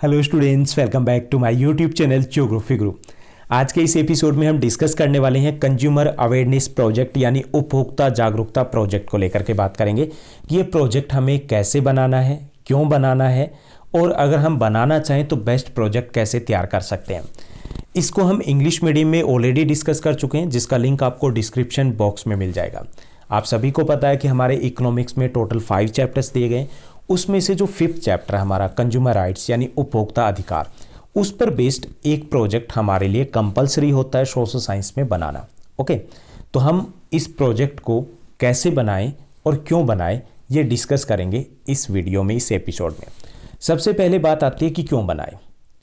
Hello students, welcome back to my YouTube channel geography guru. आज के इस एपिसोड में हम डिस्कस करने वाले हैं कंज्यूमर अवेयरनेस प्रोजेक्ट यानी उपभोक्ता जागरूकता प्रोजेक्ट को लेकर के बात करेंगे कि ये प्रोजेक्ट हमें कैसे बनाना है, क्यों बनाना है और अगर हम बनाना चाहें तो बेस्ट प्रोजेक्ट कैसे तैयार कर सकते हैं। इसको हम इंग्लिश मीडियम में ऑलरेडी डिस्कस कर चुके हैं, जिसका लिंक आपको डिस्क्रिप्शन बॉक्स में मिल जाएगा। आप सभी को पता है कि हमारे इकोनॉमिक्स में टोटल 5 चैप्टर्स दिए गए, उसमें से जो 5th चैप्टर हमारा कंज्यूमर राइट्स यानी उपभोक्ता अधिकार, उस पर बेस्ड एक प्रोजेक्ट हमारे लिए कंपलसरी होता है सोशल साइंस में बनाना। ओके, तो हम इस प्रोजेक्ट को कैसे बनाएं और क्यों बनाएं ये डिस्कस करेंगे इस वीडियो में, इस एपिसोड में। सबसे पहले बात आती है कि क्यों बनाएं,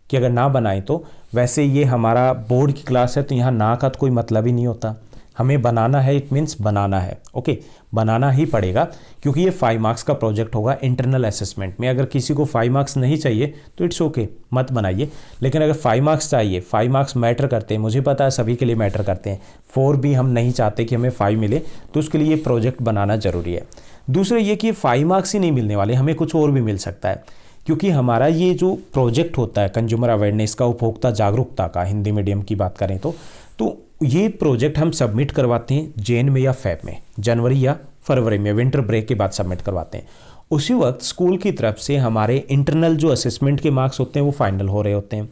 कि अगर ना बनाएं तो वैसे ये हमारा बोर्ड की क्लास है तो यहाँ ना का तो कोई मतलब ही नहीं होता। हमें बनाना है, इट मीन्स बनाना है। ओके, बनाना ही पड़ेगा क्योंकि ये 5 मार्क्स का प्रोजेक्ट होगा इंटरनल असेसमेंट में। अगर किसी को 5 मार्क्स नहीं चाहिए तो इट्स ओके, मत बनाइए। लेकिन अगर 5 मार्क्स चाहिए, 5 मार्क्स मैटर करते हैं, मुझे पता है सभी के लिए मैटर करते हैं। 4 भी हम नहीं चाहते कि हमें 5 मिले, तो उसके लिए ये प्रोजेक्ट बनाना जरूरी है। दूसरा ये कि 5 मार्क्स ही नहीं मिलने वाले, हमें कुछ और भी मिल सकता है, क्योंकि हमारा ये जो प्रोजेक्ट होता है कंज्यूमर अवेयरनेस का, उपभोक्ता जागरूकता का, हिंदी मीडियम की बात करें तो ये प्रोजेक्ट हम सबमिट करवाते हैं जैन में या फेब में, जनवरी या फरवरी में, विंटर ब्रेक के बाद सबमिट करवाते हैं। उसी वक्त स्कूल की तरफ से हमारे इंटरनल जो असेसमेंट के मार्क्स होते हैं वो फाइनल हो रहे होते हैं।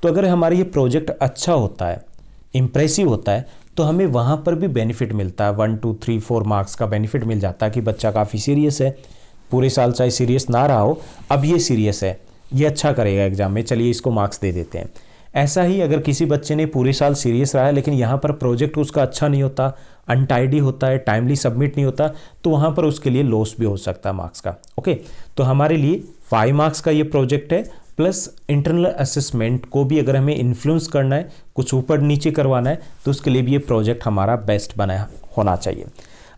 तो अगर हमारा ये प्रोजेक्ट अच्छा होता है, इम्प्रेसिव होता है, तो हमें वहाँ पर भी बेनिफिट मिलता है। 1 2 3 4 मार्क्स का बेनिफिट मिल जाता है कि बच्चा काफ़ी सीरियस है, पूरे साल चाहे सीरियस ना रहा हो, अब ये सीरियस है, ये अच्छा करेगा एग्जाम में, चलिए इसको मार्क्स दे देते हैं। ऐसा ही अगर किसी बच्चे ने पूरे साल सीरियस रहा है लेकिन यहाँ पर प्रोजेक्ट उसका अच्छा नहीं होता, अनटाइडी होता है, टाइमली सबमिट नहीं होता, तो वहाँ पर उसके लिए लॉस भी हो सकता है मार्क्स का। ओके, तो हमारे लिए 5 मार्क्स का ये प्रोजेक्ट है, प्लस इंटरनल असेसमेंट को भी अगर हमें इन्फ्लुएंस करना है, कुछ ऊपर नीचे करवाना है, तो उसके लिए भी ये प्रोजेक्ट हमारा बेस्ट बना होना चाहिए।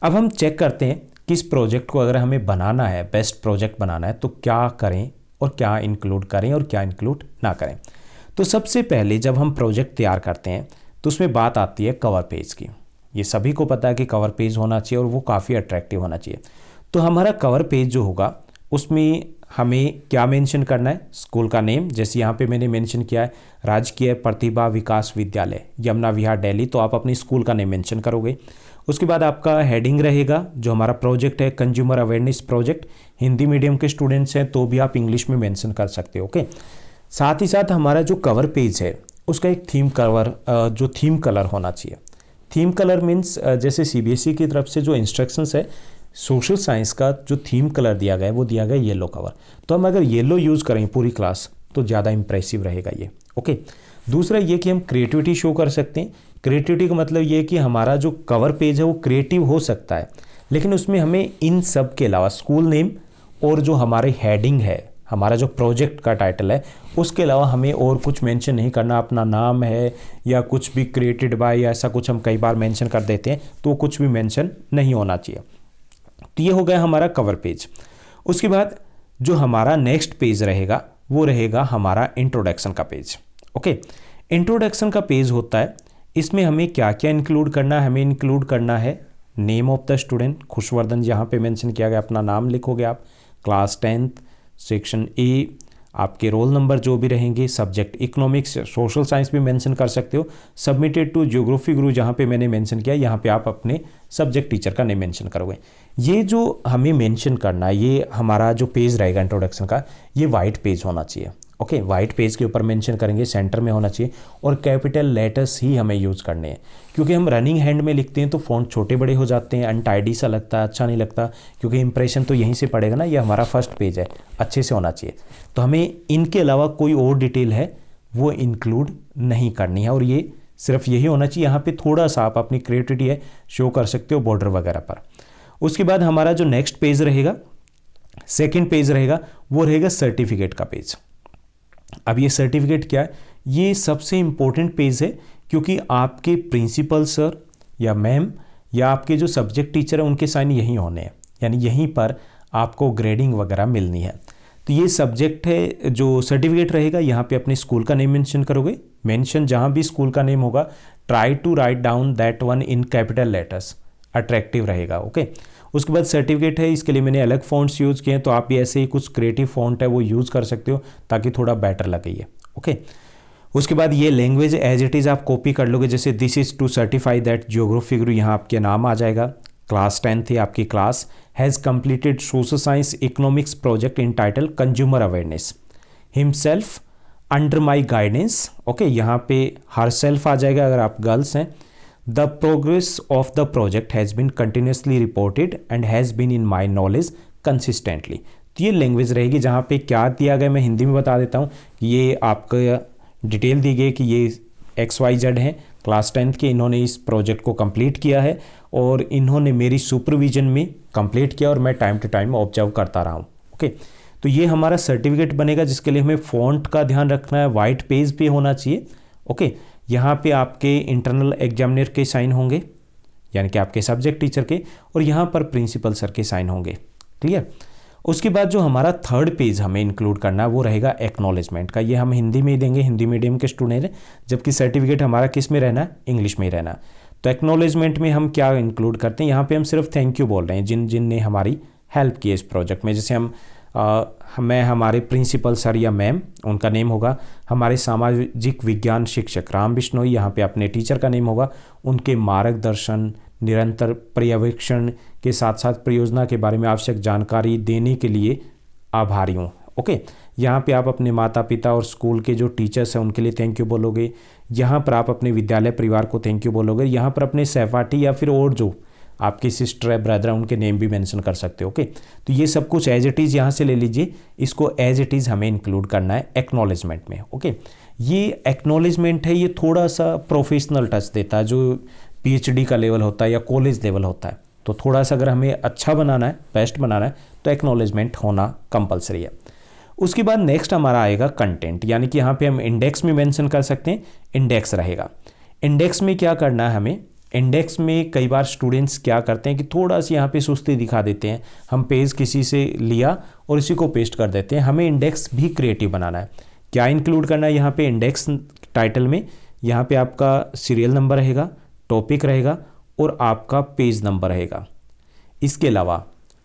अब हम चेक करते हैं कि इस प्रोजेक्ट को अगर हमें बनाना है, बेस्ट प्रोजेक्ट बनाना है, तो क्या करें और क्या इंक्लूड करें और क्या इंक्लूड ना करें। तो सबसे पहले जब हम प्रोजेक्ट तैयार करते हैं तो उसमें बात आती है कवर पेज की। ये सभी को पता है कि कवर पेज होना चाहिए और वो काफ़ी अट्रैक्टिव होना चाहिए। तो हमारा कवर पेज जो होगा उसमें हमें क्या मेंशन करना है, स्कूल का नेम, जैसे यहाँ पे मैंने मेंशन किया है राजकीय प्रतिभा विकास विद्यालय यमुना विहार दिल्ली, तो आप अपनी स्कूल का नेम मेंशन करोगे। उसके बाद आपका हेडिंग रहेगा, जो हमारा प्रोजेक्ट है consumer awareness project, Hindi medium के स्टूडेंट्स हैं तो भी आप इंग्लिश में मेंशन कर सकते हो। ओके, साथ ही साथ हमारा जो कवर पेज है उसका एक थीम कवर, जो थीम कलर होना चाहिए। थीम कलर मीन्स जैसे सीबीएसई की तरफ से जो इंस्ट्रक्शंस है, सोशल साइंस का जो थीम कलर दिया गया है वो दिया गया है येलो कलर। तो हम अगर येलो यूज़ करें पूरी क्लास तो ज़्यादा इंप्रेसिव रहेगा ये। ओके, दूसरा ये कि हम क्रिएटिविटी शो कर सकते हैं। क्रिएटिविटी का मतलब ये कि हमारा जो कवर पेज है वो क्रिएटिव हो सकता है, लेकिन उसमें हमें इन सब के अलावा स्कूल नेम और जो हमारे हेडिंग है, हमारा जो प्रोजेक्ट का टाइटल है, उसके अलावा हमें और कुछ मेंशन नहीं करना। अपना नाम है या कुछ भी क्रिएटेड बाय, ऐसा कुछ हम कई बार मेंशन कर देते हैं, तो कुछ भी मेंशन नहीं होना चाहिए। तो ये हो गया हमारा कवर पेज। उसके बाद जो हमारा नेक्स्ट पेज रहेगा वो रहेगा हमारा इंट्रोडक्शन का पेज। ओके, इंट्रोडक्शन का पेज होता है, इसमें हमें क्या क्या इंक्लूड करना है। हमें इंक्लूड करना है नेम ऑफ द स्टूडेंट, खुशवर्धन यहाँ पे मेंशन किया गया, अपना नाम लिखोगे आप, क्लास 10th, सेक्शन ए, आपके रोल नंबर जो भी रहेंगे, सब्जेक्ट इकोनॉमिक्स, सोशल साइंस भी मेंशन कर सकते हो। सबमिटेड टू ज्योग्राफी गुरु जहाँ पे मैंने मेंशन किया, यहाँ पे आप अपने सब्जेक्ट टीचर का नेम मेंशन करोगे। ये जो हमें मेंशन करना है, ये हमारा जो पेज रहेगा इंट्रोडक्शन का, ये वाइट पेज होना चाहिए। ओके, वाइट पेज के ऊपर मेंशन करेंगे, सेंटर में होना चाहिए और कैपिटल लेटर्स ही हमें यूज़ करने हैं, क्योंकि हम रनिंग हैंड में लिखते हैं तो फ़ॉन्ट छोटे बड़े हो जाते हैं, अनटाइडी सा लगता है, अच्छा नहीं लगता, क्योंकि इंप्रेशन तो यहीं से पड़ेगा ना। ये हमारा फर्स्ट पेज है, अच्छे से होना चाहिए। तो हमें इनके अलावा कोई और डिटेल है वो इंक्लूड नहीं करनी है, और ये सिर्फ यही होना चाहिए। यहाँ पर थोड़ा सा आप अपनी क्रिएटिविटी है शो कर सकते हो बॉर्डर वगैरह पर। उसके बाद हमारा जो नेक्स्ट पेज रहेगा, सेकेंड पेज रहेगा, वो रहेगा सर्टिफिकेट का पेज। अब ये सर्टिफिकेट क्या है, ये सबसे इम्पोर्टेंट पेज है, क्योंकि आपके प्रिंसिपल सर या मैम या आपके जो सब्जेक्ट टीचर है उनके साइन यहीं होने हैं, यानी यहीं पर आपको ग्रेडिंग वगैरह मिलनी है। तो ये सब्जेक्ट है, जो सर्टिफिकेट रहेगा, यहाँ पे अपने स्कूल का नेम मेंशन करोगे। मेंशन जहाँ भी स्कूल का नेम होगा, try to write down that one in capital letters, attractive रहेगा। ओके, उसके बाद सर्टिफिकेट है, इसके लिए मैंने अलग फ़ॉन्ट्स यूज़ किए हैं, तो आप भी ऐसे ही कुछ क्रिएटिव फ़ॉन्ट है वो यूज़ कर सकते हो ताकि थोड़ा बेटर लगे ये। ओके, उसके बाद ये लैंग्वेज एज इट इज़ आप कॉपी कर लोगे, जैसे this is to certify that geography guru, यहाँ आपके नाम आ जाएगा। क्लास 10 थी आपकी class, has completed social science economics project in title consumer awareness himself under my guidance. Okay, यहाँ पे हर सेल्फ आ जाएगा अगर आप गर्ल्स हैं। The progress of the project has been continuously reported and has been in my knowledge consistently. तो ये language रहेगी, जहाँ पे क्या दिया गया मैं हिंदी में बता देता हूँ। ये आपका डिटेल दी गई कि ये XYZ हैं, क्लास 10 के, इन्होंने इस प्रोजेक्ट को कंप्लीट किया है और इन्होंने मेरी सुपरविजन में कंप्लीट किया और मैं टाइम टू टाइम ऑब्जर्व करता रहा हूँ। ओके, तो ये हमारा सर्टिफिकेट बनेगा, जिसके लिए हमें फ़ॉन्ट का ध्यान रखना है, वाइट पेज पे होना चाहिए। ओके, यहाँ पे आपके इंटरनल एग्जामिनर के साइन होंगे, यानी कि आपके सब्जेक्ट टीचर के, और यहाँ पर प्रिंसिपल सर के साइन होंगे। क्लियर? उसके बाद जो हमारा थर्ड पेज हमें इंक्लूड करना है वो रहेगा एक्नॉलेजमेंट का। ये हम हिंदी में ही देंगे, हिंदी मीडियम के स्टूडेंट हैं, जबकि सर्टिफिकेट हमारा किस में रहना है, इंग्लिश में ही रहना है। तो एक्नॉलेजमेंट में हम क्या इंक्लूड करते हैं, यहाँ पे हम सिर्फ थैंक यू बोल रहे हैं जिन जिन ने हमारी हेल्प की इस प्रोजेक्ट में। जैसे मैं हमारे प्रिंसिपल सर या मैम, उनका नेम होगा। हमारे सामाजिक विज्ञान शिक्षक राम बिश्नोई, यहाँ पे अपने टीचर का नेम होगा। उनके मार्गदर्शन, निरंतर पर्यवेक्षण के साथ साथ परियोजना के बारे में आवश्यक जानकारी देने के लिए आभारी हूँ। ओके, यहाँ पे आप अपने माता पिता और स्कूल के जो टीचर्स हैं उनके लिए थैंक यू बोलोगे। यहाँ पर आप अपने विद्यालय परिवार को थैंक यू बोलोगे। यहाँ पर अपने सहपाठी या फिर और जो आपकी सिस्टर है, ब्रदर है, उनके नेम भी मेंशन कर सकते हो। ओके, तो ये सब कुछ एज इट इज़ यहाँ से ले लीजिए, इसको एज इट इज़ हमें इंक्लूड करना है एक्नॉलेजमेंट में। ओके, ये एक्नॉलेजमेंट है, ये थोड़ा सा प्रोफेशनल टच देता है, जो PhD का लेवल होता है या कॉलेज लेवल होता है। तो थोड़ा सा अगर हमें अच्छा बनाना है, बेस्ट बनाना है, तो एक्नॉलेजमेंट होना कंपलसरी है। उसके बाद नेक्स्ट हमारा आएगा कंटेंट, यानी कि यहाँ पे हम इंडेक्स में मेंशन कर सकते हैं, इंडेक्स रहेगा। इंडेक्स में क्या करना है हमें, इंडेक्स में कई बार स्टूडेंट्स क्या करते हैं कि थोड़ा सा यहाँ पे सुस्ती दिखा देते हैं। हम पेज किसी से लिया और इसी को पेस्ट कर देते हैं। हमें इंडेक्स भी क्रिएटिव बनाना है। क्या इंक्लूड करना है यहाँ पे इंडेक्स टाइटल में, यहाँ पे आपका सीरियल नंबर रहेगा, टॉपिक रहेगा और आपका पेज नंबर रहेगा। इसके अलावा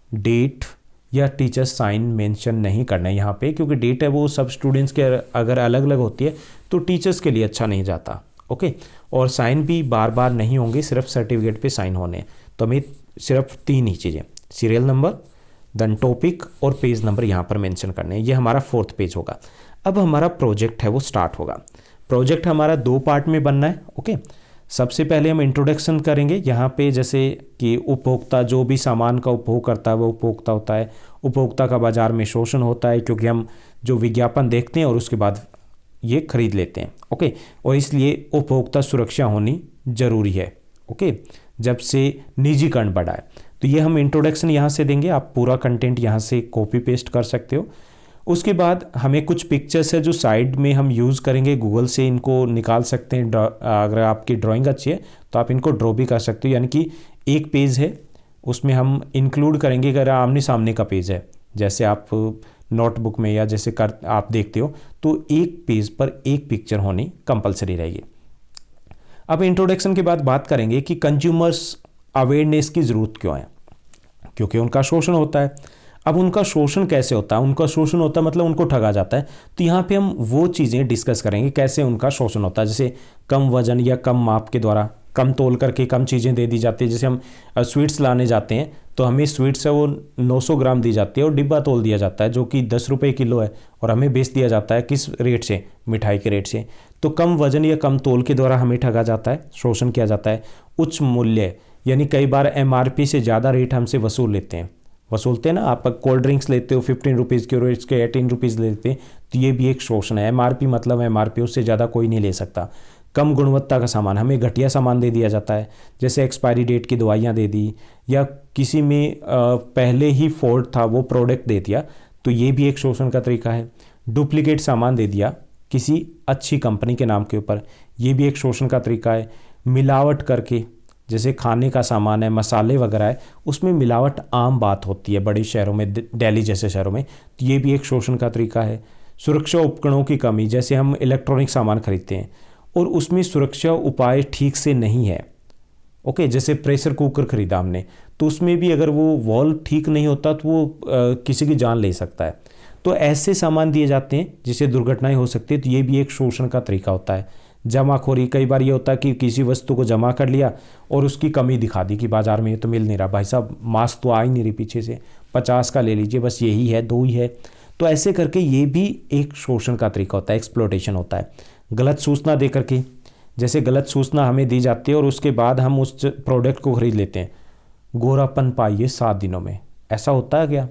डेट या टीचर साइन मेंशन नहीं करना है यहाँ पे, क्योंकि डेट है वो सब स्टूडेंट्स के अगर अलग अलग होती है तो टीचर्स के लिए अच्छा नहीं जाता। ओके, और साइन भी बार बार नहीं होंगे, सिर्फ सर्टिफिकेट पे साइन होने। तो हमें सिर्फ 3 ही चीज़ें, सीरियल नंबर, देन टॉपिक और पेज नंबर यहाँ पर मेंशन करने हैं। ये हमारा 4th पेज होगा। अब हमारा प्रोजेक्ट है वो स्टार्ट होगा। प्रोजेक्ट हमारा 2 पार्ट में बनना है। ओके, सबसे पहले हम इंट्रोडक्शन करेंगे। यहाँ पे जैसे कि उपभोक्ता जो भी सामान का उपभोग करता है वो उपभोक्ता होता है। उपभोक्ता का बाजार में शोषण होता है, क्योंकि हम जो विज्ञापन देखते हैं और उसके बाद ये खरीद लेते हैं। ओके, और इसलिए उपभोक्ता सुरक्षा होनी जरूरी है। ओके, जब से निजीकरण बढ़ा है, तो ये हम इंट्रोडक्शन यहाँ से देंगे। आप पूरा कंटेंट यहाँ से कॉपी पेस्ट कर सकते हो। उसके बाद हमें कुछ पिक्चर्स है जो साइड में हम यूज़ करेंगे, गूगल से इनको निकाल सकते हैं। अगर आपकी ड्राइंग अच्छी है तो आप इनको ड्रॉ भी कर सकते हो, यानी कि एक पेज है उसमें हम इंक्लूड करेंगे। अगर आमने सामने का पेज है, जैसे आप नोटबुक में या जैसे आप देखते हो, तो एक पेज पर एक पिक्चर होनी कंपलसरी रहेगी। अब इंट्रोडक्शन के बाद बात करेंगे कि कंज्यूमर्स अवेयरनेस की ज़रूरत क्यों है, क्योंकि उनका शोषण होता है। अब उनका शोषण कैसे होता है, उनका शोषण होता है मतलब उनको ठगा जाता है। तो यहाँ पे हम वो चीज़ें डिस्कस करेंगे कैसे उनका शोषण होता है। जैसे कम वजन या कम माप के द्वारा, कम तोल करके कम चीज़ें दे दी जाती है। जैसे हम स्वीट्स लाने जाते हैं तो हमें स्वीट्स है वो 900 ग्राम दी जाती है और डिब्बा तोल दिया जाता है जो कि 10 रुपये किलो है, और हमें बेच दिया जाता है किस रेट से, मिठाई के रेट से। तो कम वजन या कम तोल के द्वारा हमें ठगा जाता है, शोषण किया जाता है। उच्च मूल्य, यानी कई बार MRP से ज़्यादा रेट हमसे वसूलते हैं ना। आप कोल्ड ड्रिंक्स लेते हो 15 रुपीज़ के और इसके 18 रुपीज़ लेते हैं, तो ये भी एक शोषण है। MRP मतलब MRP, उससे ज़्यादा कोई नहीं ले सकता। कम गुणवत्ता का सामान, हमें घटिया सामान दे दिया जाता है, जैसे एक्सपायरी डेट की दवाइयाँ दे दी, या किसी में पहले ही फॉल्ट था वो प्रोडक्ट दे दिया, तो ये भी एक शोषण का तरीका है। डुप्लीकेट सामान दे दिया किसी अच्छी कंपनी के नाम के ऊपर, ये भी एक शोषण का तरीका है। मिलावट करके, जैसे खाने का सामान है, मसाले वगैरह है, उसमें मिलावट आम बात होती है बड़े शहरों में, दिल्ली जैसे शहरों में, तो ये भी एक शोषण का तरीका है। सुरक्षा उपकरणों की कमी, जैसे हम इलेक्ट्रॉनिक सामान खरीदते हैं और उसमें सुरक्षा उपाय ठीक से नहीं है, ओके, जैसे प्रेशर कुकर खरीदा हमने, तो उसमें भी अगर वो वॉल्व ठीक नहीं होता तो वो किसी की जान ले सकता है। तो ऐसे सामान दिए जाते हैं जिससे दुर्घटनाएं हो सकती है, तो ये भी एक शोषण का तरीका होता है। जमाखोरी, कई बार ये होता है कि किसी वस्तु को जमा कर लिया और उसकी कमी दिखा दी कि बाजार में ये तो मिल नहीं रहा, भाई साहब मास्क तो आ ही नहीं रही पीछे से, 50 का ले लीजिए, बस यही है, 2 ही है। तो ऐसे करके ये भी एक शोषण का तरीका होता है, एक्सप्लॉयटेशन होता है। गलत सूचना दे करके, जैसे गलत सूचना हमें दी जाती है और उसके बाद हम उस प्रोडक्ट को खरीद लेते हैं, गोरापन पाइए 7 दिनों में, ऐसा होता है क्या?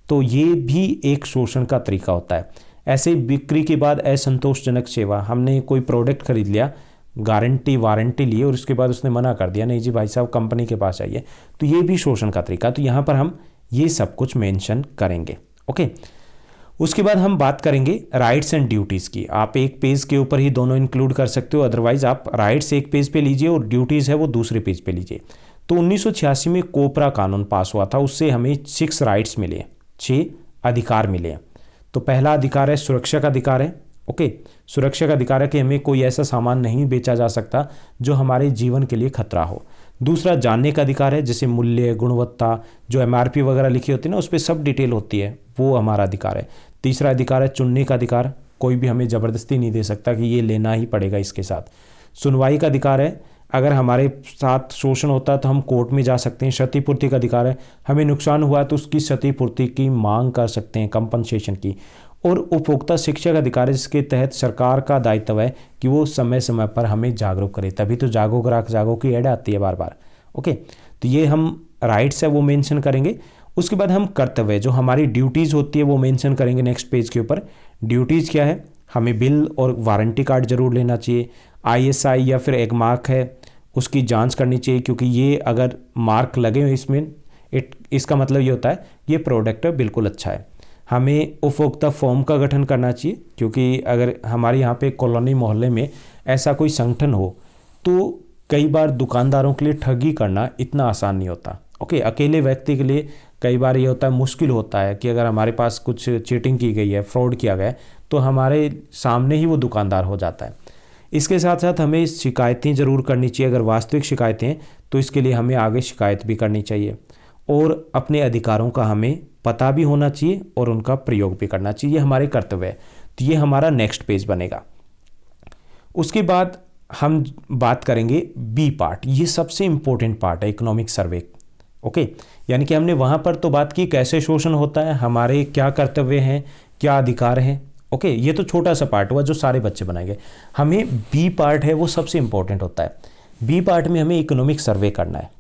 तो ये भी एक शोषण का तरीका होता है। ऐसे बिक्री के बाद असंतोषजनक सेवा, हमने कोई प्रोडक्ट खरीद लिया, गारंटी वारंटी लिए और उसके बाद उसने मना कर दिया, नहीं जी भाई साहब कंपनी के पास आइए, तो ये भी शोषण का तरीका। तो यहाँ पर हम ये सब कुछ मेंशन करेंगे। ओके, उसके बाद हम बात करेंगे राइट्स एंड ड्यूटीज़ की। आप एक पेज के ऊपर ही दोनों इंक्लूड कर सकते हो, अदरवाइज आप राइट्स एक पेज पे लीजिए और ड्यूटीज़ है वो दूसरे पेज पे लीजिए। तो 1986 में कोपरा कानून पास हुआ था, उससे हमें 6 राइट्स मिले, 6 अधिकार मिले हैं। तो पहला अधिकार है सुरक्षा का अधिकार है। ओके, सुरक्षा का अधिकार है कि हमें कोई ऐसा सामान नहीं बेचा जा सकता जो हमारे जीवन के लिए खतरा हो। दूसरा जानने का अधिकार है, जैसे मूल्य, गुणवत्ता, जो MRP वगैरह लिखी होती है ना, उस पर सब डिटेल होती है, वो हमारा अधिकार है। तीसरा अधिकार है चुनने का अधिकार, कोई भी हमें ज़बरदस्ती नहीं दे सकता कि ये लेना ही पड़ेगा इसके साथ। सुनवाई का अधिकार है, अगर हमारे साथ शोषण होता है तो हम कोर्ट में जा सकते हैं। क्षतिपूर्ति का अधिकार है, हमें नुकसान हुआ तो उसकी क्षतिपूर्ति की मांग कर सकते हैं, कंपनसेशन की। और उपभोक्ता शिक्षा का अधिकार है, जिसके तहत सरकार का दायित्व है कि वो समय समय पर हमें जागरूक करे, तभी तो जागो ग्राहक जागो की ऐड आती है बार बार। ओके, तो ये हम राइट्स है वो मेंशन करेंगे। उसके बाद हम कर्तव्य, जो हमारी ड्यूटीज़ होती है वो मेंशन करेंगे नेक्स्ट पेज के ऊपर। ड्यूटीज़ क्या है, हमें बिल और वारंटी कार्ड जरूर लेना चाहिए। ISI या फिर एगमार्क है उसकी जांच करनी चाहिए, क्योंकि ये अगर मार्क लगे हुए इसमें, इसका मतलब ये होता है ये प्रोडक्ट बिल्कुल अच्छा है। हमें उपभोक्ता फॉर्म का गठन करना चाहिए, क्योंकि अगर हमारे यहाँ पे कॉलोनी मोहल्ले में ऐसा कोई संगठन हो तो कई बार दुकानदारों के लिए ठगी करना इतना आसान नहीं होता। ओके, अकेले व्यक्ति के लिए कई बार ये होता है, मुश्किल होता है कि अगर हमारे पास कुछ चीटिंग की गई है, फ्रॉड किया गया है, तो हमारे सामने ही वो दुकानदार हो जाता है। इसके साथ साथ हमें शिकायतें ज़रूर करनी चाहिए, अगर वास्तविक शिकायतें हैं तो इसके लिए हमें आगे शिकायत भी करनी चाहिए। और अपने अधिकारों का हमें पता भी होना चाहिए और उनका प्रयोग भी करना चाहिए, हमारे कर्तव्य है। तो ये हमारा नेक्स्ट पेज बनेगा। उसके बाद हम बात करेंगे बी पार्ट, ये सबसे इंपॉर्टेंट पार्ट है, इकोनॉमिक सर्वे। ओके, यानी कि हमने वहाँ पर तो बात की कैसे शोषण होता है, हमारे क्या कर्तव्य हैं, क्या अधिकार हैं। ओके, ये तो छोटा सा पार्ट हुआ जो सारे बच्चे बनाएंगे। हमें बी पार्ट है वो सबसे इंपॉर्टेंट होता है। बी पार्ट में हमें इकोनॉमिक सर्वे करना है।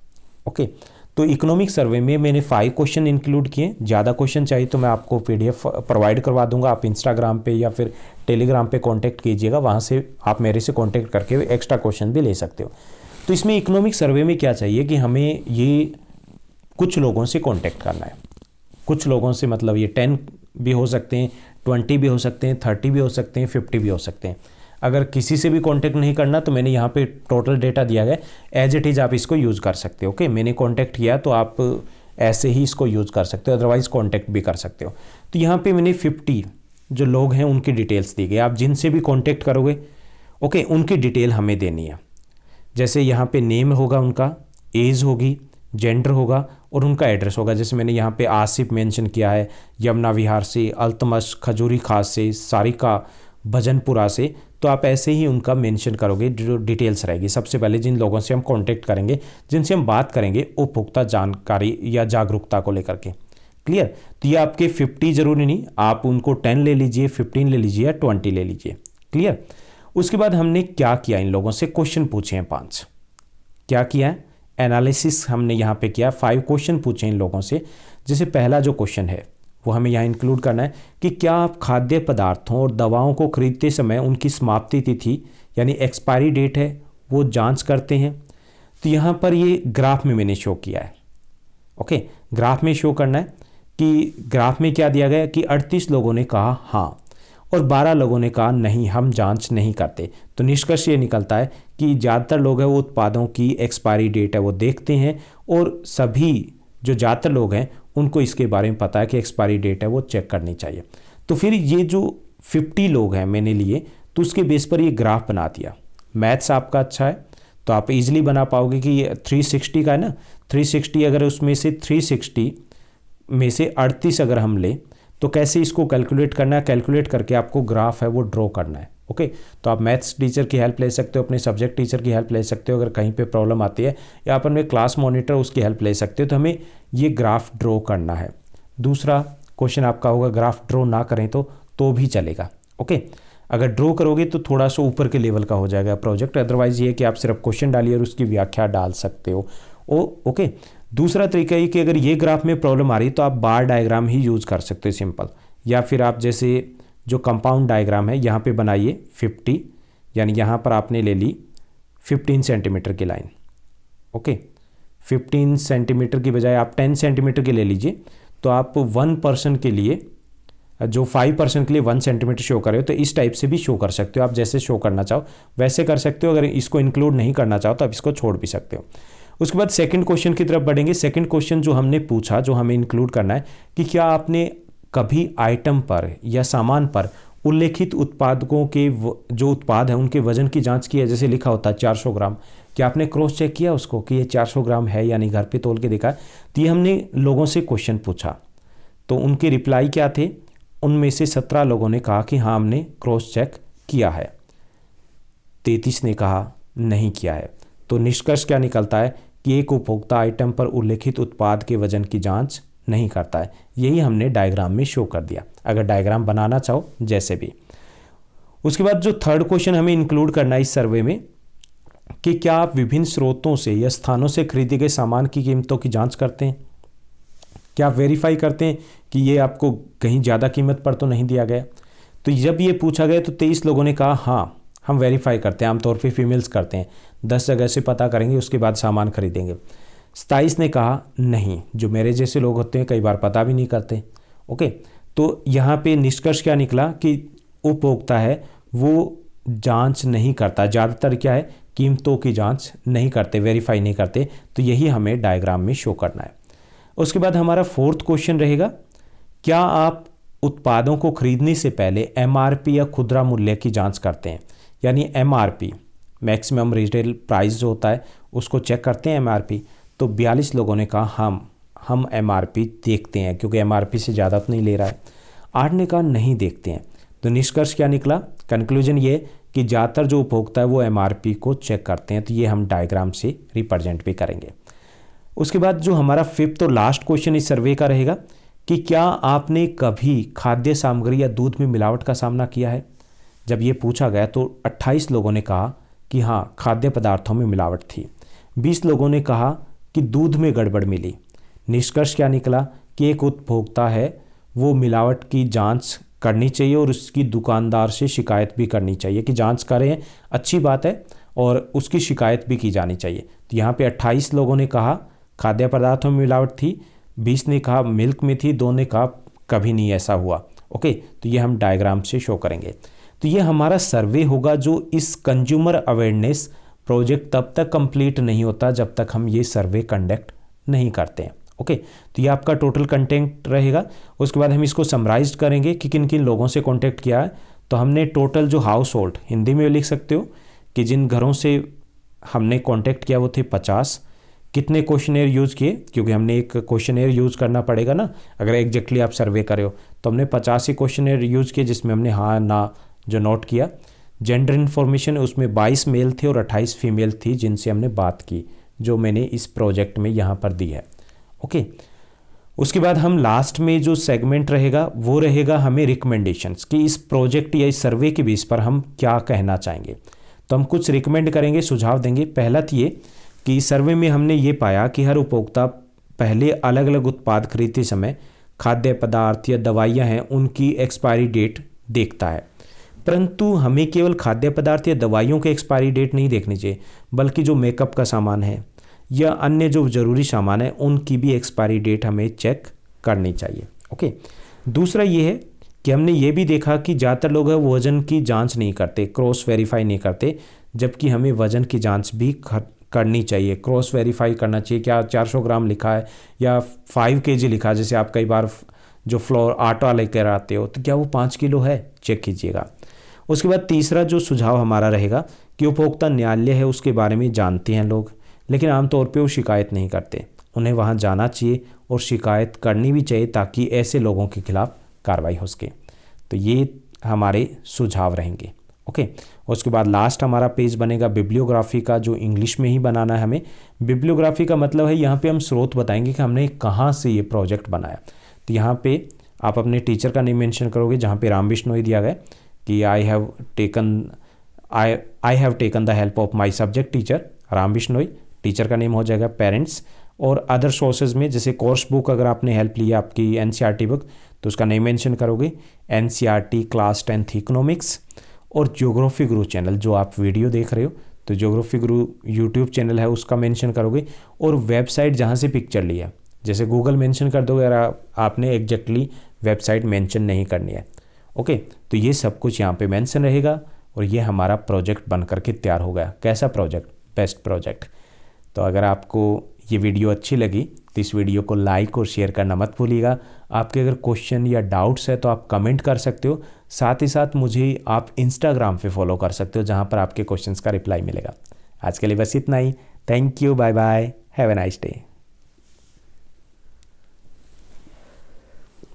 ओके, तो इकोनॉमिक सर्वे में मैंने 5 क्वेश्चन इंक्लूड किए। ज़्यादा क्वेश्चन चाहिए तो मैं आपको PDF प्रोवाइड करवा दूंगा, आप इंस्टाग्राम पे या फिर टेलीग्राम पे कांटेक्ट कीजिएगा, वहाँ से आप मेरे से कांटेक्ट करके एक्स्ट्रा क्वेश्चन भी ले सकते हो। तो इसमें इकोनॉमिक सर्वे में क्या चाहिए कि हमें ये कुछ लोगों से कांटेक्ट करना है। कुछ लोगों से मतलब ये 10 भी हो सकते हैं, 20 भी हो सकते हैं, 30 भी हो सकते हैं, 50 भी हो सकते हैं। अगर किसी से भी कांटेक्ट नहीं करना तो मैंने यहाँ पे टोटल डेटा दिया गया, एज इट इज़ आप इसको यूज़ कर सकते हो। ओके, मैंने कांटेक्ट किया तो आप ऐसे ही इसको यूज़ कर सकते हो, अदरवाइज़ कांटेक्ट भी कर सकते हो। तो यहाँ पे मैंने 50 जो लोग हैं उनकी डिटेल्स दी गई। आप जिनसे भी कांटेक्ट करोगे, ओके, उनकी डिटेल हमें देनी है। जैसे यहाँ पे नेम होगा उनका, एज होगी, जेंडर होगा और उनका एड्रेस होगा। जैसे मैंने यहाँ पे आसिफ मेंशन किया है, यमुना विहार से, अल्तमश खजूरी खास से, सारिका भजनपुरा से, तो आप ऐसे ही उनका मेंशन करोगे, जो डिटेल्स रहेगी। सबसे पहले जिन लोगों से हम कांटेक्ट करेंगे, जिनसे हम बात करेंगे उपभोक्ता जानकारी या जागरूकता को लेकर के। क्लियर? तो ये आपके 50 जरूरी नहीं, आप उनको 10 ले लीजिए, 15 ले लीजिए या 20 ले लीजिए। क्लियर? उसके बाद हमने क्या किया, इन लोगों से क्वेश्चन पूछे हैं 5। क्या किया है? एनालिसिस हमने यहाँ पे किया, 5 क्वेश्चन पूछे इन लोगों से। जैसे पहला जो क्वेश्चन है वो हमें यहाँ इंक्लूड करना है कि क्या आप खाद्य पदार्थों और दवाओं को खरीदते समय उनकी समाप्ति तिथि यानी एक्सपायरी डेट है वो जांच करते हैं। तो यहाँ पर ये ग्राफ में मैंने शो किया है। ओके, ग्राफ में शो करना है कि ग्राफ में क्या दिया गया कि 38 लोगों ने कहा हाँ और 12 लोगों ने कहा नहीं, हम जांच नहीं करते। तो निष्कर्ष ये निकलता है कि ज़्यादातर लोग हैं वो उत्पादों की एक्सपायरी डेट है वो देखते हैं, और सभी जो ज़्यादातर लोग हैं उनको इसके बारे में पता है कि एक्सपायरी डेट है वो चेक करनी चाहिए। तो फिर ये जो 50 लोग हैं मैंने लिए, तो उसके बेस पर ये ग्राफ बना दिया। मैथ्स आपका अच्छा है तो आप इजीली बना पाओगे कि ये 360 का है ना, 360 अगर उसमें से 360 में से 38 अगर हम लें तो कैसे इसको कैलकुलेट करना है, कैलकुलेट करके आपको ग्राफ है वो ड्रॉ करना है। ओके, तो आप मैथ्स टीचर की हेल्प ले सकते हो, अपने सब्जेक्ट टीचर की हेल्प ले सकते हो अगर कहीं पे प्रॉब्लम आती है, या आप अपने क्लास मॉनिटर उसकी हेल्प ले सकते हो। तो हमें ये ग्राफ ड्रॉ करना है। दूसरा क्वेश्चन आपका होगा ग्राफ ड्रॉ ना करें तो भी चलेगा। ओके, अगर ड्रॉ करोगे तो थोड़ा सा ऊपर के लेवल का हो जाएगा प्रोजेक्ट, अदरवाइज ये है कि आप सिर्फ क्वेश्चन डालिए और उसकी व्याख्या डाल सकते हो। ओके, दूसरा तरीका ये कि अगर ये ग्राफ में प्रॉब्लम आ रही है तो आप बार डायग्राम ही यूज़ कर सकते हो सिंपल, या फिर आप जैसे जो कंपाउंड डायग्राम है यहाँ पे बनाइए 50, यानी यहाँ पर आपने ले ली 15 सेंटीमीटर की लाइन। ओके, 15 सेंटीमीटर की बजाय आप 10 सेंटीमीटर की ले लीजिए, तो आप 1% के लिए जो 5% के लिए 1 सेंटीमीटर शो कर रहे हो, तो इस टाइप से भी शो कर सकते हो। आप जैसे शो करना चाहो वैसे कर सकते हो, अगर इसको इंक्लूड नहीं करना चाहो तो आप इसको छोड़ भी सकते हो। उसके बाद सेकंड क्वेश्चन की तरफ बढ़ेंगे। सेकंड क्वेश्चन जो हमने पूछा, जो हमें इंक्लूड करना है कि क्या आपने कभी आइटम पर या सामान पर उल्लेखित उत्पादकों के जो उत्पाद है उनके वजन की जांच की है। जैसे लिखा होता है 400 ग्राम, क्या आपने क्रॉस चेक किया उसको कि ये 400 ग्राम है या नहीं, घर पे तोल के देखा? तो ये हमने लोगों से क्वेश्चन पूछा, तो उनके रिप्लाई क्या थे? उनमें से 17 लोगों ने कहा कि हाँ हमने क्रॉस चेक किया है, 33 ने कहा नहीं किया है। तो निष्कर्ष क्या निकलता है कि एक उपभोक्ता आइटम पर उल्लेखित उत्पाद के वजन की जांच नहीं करता है। यही हमने डायग्राम में शो कर दिया, अगर डायग्राम बनाना चाहो जैसे भी। उसके बाद जो थर्ड क्वेश्चन हमें इंक्लूड करना है इस सर्वे में कि क्या आप विभिन्न स्रोतों से या स्थानों से खरीदे गए सामान की कीमतों की जांच करते हैं? क्या आप वेरीफाई करते हैं कि ये आपको कहीं ज़्यादा कीमत पर तो नहीं दिया गया? तो जब ये पूछा गया तो 23 लोगों ने कहा हाँ हम वेरीफाई करते हैं, आमतौर पे फीमेल्स करते हैं, 10 जगह से पता करेंगे उसके बाद सामान खरीदेंगे। 27 ने कहा नहीं, जो मेरे जैसे लोग होते हैं कई बार पता भी नहीं करते। ओके, तो यहाँ पे निष्कर्ष क्या निकला कि उपभोक्ता है वो जांच नहीं करता, ज़्यादातर क्या है कीमतों की जांच नहीं करते, वेरीफाई नहीं करते। तो यही हमें डायग्राम में शो करना है। उसके बाद हमारा फोर्थ क्वेश्चन रहेगा, क्या आप उत्पादों को खरीदने से पहले एमआरपी या खुदरा मूल्य की जांच करते हैं? यानी एमआरपी मैक्सिमम रिटेल प्राइस जो होता है उसको चेक करते हैं एमआरपी। तो 42 लोगों ने कहा हम एमआरपी देखते हैं क्योंकि एमआरपी से ज़्यादा तो नहीं ले रहा है। 8 ने कहा नहीं देखते हैं। तो निष्कर्ष क्या निकला? कंक्लूजन ये कि ज़्यादातर जो उपभोक्ता है वो एमआरपी को चेक करते हैं। तो ये हम डायग्राम से रिप्रेजेंट भी करेंगे। उसके बाद जो हमारा फिफ्थ और लास्ट क्वेश्चन इस सर्वे का रहेगा कि क्या आपने कभी खाद्य सामग्री या दूध में मिलावट का सामना किया है? जब ये पूछा गया तो 28 लोगों ने कहा कि हाँ खाद्य पदार्थों में मिलावट थी। 20 लोगों ने कहा कि दूध में गड़बड़ मिली। निष्कर्ष क्या निकला कि एक उपभोक्ता है वो मिलावट की जांच करनी चाहिए और उसकी दुकानदार से शिकायत भी करनी चाहिए कि जांच करें, अच्छी बात है, और उसकी शिकायत भी की जानी चाहिए। तो यहाँ पे 28 लोगों ने कहा खाद्य पदार्थों में मिलावट थी, 20 ने कहा मिल्क में थी, 2 ने कहा कभी नहीं ऐसा हुआ। ओके, तो ये हम डायग्राम से शो करेंगे। तो ये हमारा सर्वे होगा जो इस कंज्यूमर अवेयरनेस प्रोजेक्ट तब तक कंप्लीट नहीं होता जब तक हम ये सर्वे कंडक्ट नहीं करते हैं। ओके, तो ये आपका टोटल कंटेंट रहेगा। उसके बाद हम इसको समराइज करेंगे कि किन किन लोगों से कॉन्टेक्ट किया है। तो हमने टोटल जो हाउस होल्ड, हिंदी में लिख सकते हो कि जिन घरों से हमने कॉन्टेक्ट किया वो थे 50। कितने क्वेश्चनेयर यूज़ किए, क्योंकि हमने एक क्वेश्चनेयर यूज़ करना पड़ेगा ना अगर एग्जैक्टली आप सर्वे करे हो। तो हमने 50 ही क्वेश्चनेयर यूज़ किए जिसमें हमने हाँ ना जो नोट किया। जेंडर इन्फॉर्मेशन उसमें 22 मेल थे और 28 फीमेल थी जिनसे हमने बात की, जो मैंने इस प्रोजेक्ट में यहाँ पर दी है। ओके, उसके बाद हम लास्ट में जो सेगमेंट रहेगा वो रहेगा हमें रिकमेंडेशंस कि इस प्रोजेक्ट या इस सर्वे के बेस पर हम क्या कहना चाहेंगे। तो हम कुछ रिकमेंड करेंगे, सुझाव देंगे। पहला तो ये कि इस सर्वे में हमने ये पाया कि हर उपभोक्ता पहले अलग अलग उत्पाद खरीदते समय खाद्य पदार्थ या दवाइयाँ हैं उनकी एक्सपायरी डेट देखता है, परंतु हमें केवल खाद्य पदार्थ या दवाइयों के एक्सपायरी डेट नहीं देखनी चाहिए, बल्कि जो मेकअप का सामान है या अन्य जो ज़रूरी सामान है उनकी भी एक्सपायरी डेट हमें चेक करनी चाहिए। ओके, दूसरा ये है कि हमने ये भी देखा कि ज़्यादातर लोग हैं वो वज़न की जांच नहीं करते, क्रॉस वेरीफाई नहीं करते, जबकि हमें वज़न की जांच भी करनी चाहिए, क्रॉस वेरीफाई करना चाहिए। क्या 400 ग्राम लिखा है या 5 kg लिखा है? जैसे आप कई बार जो फ्लोर आटा लेकर आते हो तो क्या वो 5 किलो है, चेक कीजिएगा। उसके बाद तीसरा जो सुझाव हमारा रहेगा कि उपभोक्ता न्यायालय है उसके बारे में जानते हैं लोग, लेकिन आमतौर पे वो शिकायत नहीं करते। उन्हें वहाँ जाना चाहिए और शिकायत करनी भी चाहिए ताकि ऐसे लोगों के खिलाफ कार्रवाई हो सके। तो ये हमारे सुझाव रहेंगे। ओके, उसके बाद लास्ट हमारा पेज बनेगा बिब्लियोग्राफी का, जो इंग्लिश में ही बनाना है हमें। बिब्लियोग्राफी का मतलब है यहाँ पे हम स्रोत बताएंगे कि हमने कहाँ से ये प्रोजेक्ट बनाया। तो यहाँ पे आप अपने टीचर का नेम मेंशन करोगे, जहाँ पे राम बिश्नोई दिया गया कि I have taken the help of my subject teacher Ram Bishnoi, teacher का नेम हो जाएगा, पेरेंट्स। और अदर सोर्सेज में जैसे कोर्स बुक अगर आपने हेल्प लिया आपकी एनसीईआरटी बुक तो उसका नेम मेंशन करोगे, एनसीईआरटी क्लास 10th इकोनॉमिक्स। और ज्योग्राफी गुरु चैनल जो आप वीडियो देख रहे हो तो ज्योग्राफी गुरु यूट्यूब चैनल है उसका मेंशन करोगे। और वेबसाइट जहाँ से पिक्चर ली है, जैसे गूगल मेंशन कर दोगे अगर आपने एग्जैक्टली वेबसाइट मेंशन नहीं करनी है। ओके, तो ये सब कुछ यहाँ पे मेंशन रहेगा और ये हमारा प्रोजेक्ट बन करके तैयार हो गया। कैसा प्रोजेक्ट? Best project. तो अगर आपको ये वीडियो अच्छी लगी तो इस वीडियो को लाइक और शेयर करना मत भूलिएगा। आपके अगर क्वेश्चन या डाउट्स है तो आप कमेंट कर सकते हो, साथ ही साथ मुझे आप इंस्टाग्राम पे फॉलो कर सकते हो जहाँ पर आपके क्वेश्चंस का रिप्लाई मिलेगा। आज के लिए बस इतना ही। Thank you, bye bye, have a nice day.